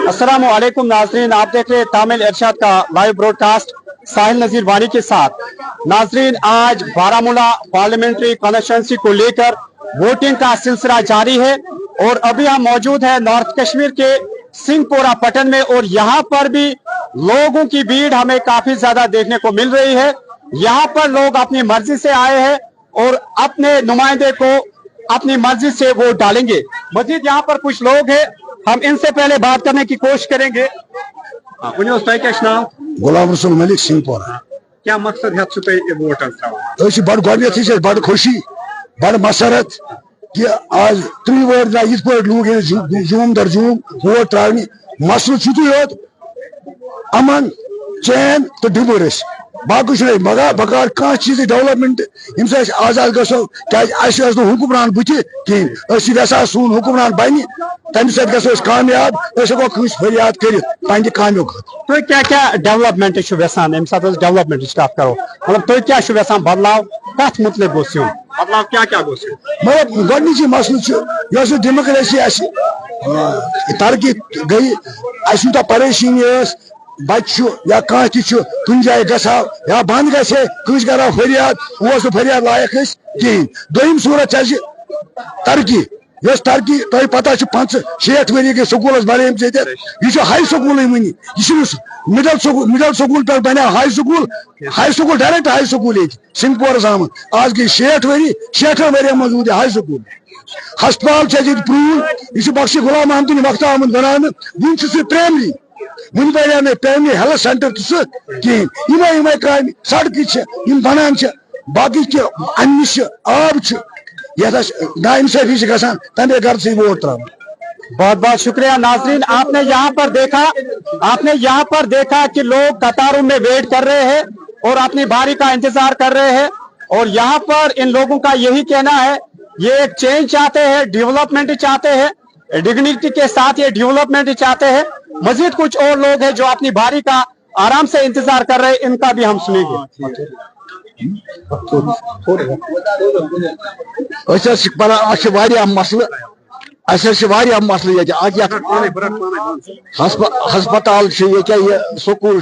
अस्सलाम वालेकुम नाजरीन, आप देख रहे हैं तामिल इरशाद का लाइव ब्रॉडकास्ट साहिल नजीर वानी के साथ। नाजरीन, आज बारामूला पार्लियामेंट्री कॉन्स्टिट्यूंसी को लेकर वोटिंग का सिलसिला जारी है और अभी हम मौजूद है नॉर्थ कश्मीर के सिंहपोरा पटन में और यहाँ पर भी लोगों की भीड़ हमें काफी ज्यादा देखने को मिल रही है। यहाँ पर लोग अपनी मर्जी से आए हैं और अपने नुमाइंदे को अपनी मर्जी से वोट डालेंगे। मजीद यहाँ पर कुछ लोग हैं, हम इनसे पहले बात करने की कोशिश करेंगे। गुलाम रसूल मलिक सिंहपोरा। क्या मकसद है वोट बड़ गोडे बड़ खुशी बड़ मसरत कि आज 3 वोट इस पे लोग जूम दर जूम वोट त्रावनी मसल योत अमन चैन तो डिवोर्स बाकी मगर बकार कह चीज डेवलपमेंट ये आजाद गो क्या हुक्मरान बुथ कहें यसा सून हुक्मरान बन तम सो कामयाब हको कस फरियाद कर कामों तुम क्या क्या डेवलपमेंट यसान ये सात डेवलपमेंट कत करो मतलब तुम क्या यसान बदलाव कत मुतलिक गोस बदलाव क्या क्या गोस मतलब गोडनिची मसल डेमोक्रेसी तरक्की गई यूत परेशानी बच्चे या कह कुन जाए गो या बंद गए कस करो फरियाद वो फरियाद लायक कहें दोम सूरत तरक्की तरक्की तुम पता 5-6 वरी गई स्कूल बने यह हाई स्कूल वन यह मिडल स्कूल पे बने high school direct high school सिंहपोरस आमद आज गई 60 वरी 60 वरियन मज हाई स्कूल हस्पताल प्रूव यह बख्शी गुलाम अहमद वक्त आमद बना वन प्राइमरी वन बने मे प्राइमरी हेल्थ सेंटर तो कहें इमे काम सड़क बनान बाकी अमि आब नाइंसाफी गसान तमे घर से वोट त्रा। बहुत बहुत शुक्रिया नाजरीन, आपने यहाँ पर देखा कि लोग कतारों में वेट कर रहे हैं और अपनी बारी का इंतजार कर रहे हैं और यहाँ पर इन लोगों का यही कहना है ये एक चेंज चाहते हैं, डेवलपमेंट चाहते हैं, डिग्निटी के साथ ये डेवलपमेंट चाहते हैं। मजीद कुछ और लोग हैं जो अपनी बारी का आराम से इंतजार कर रहे हैं, इनका भी हम सुनेंगे। मसल हस्पताल स्कूल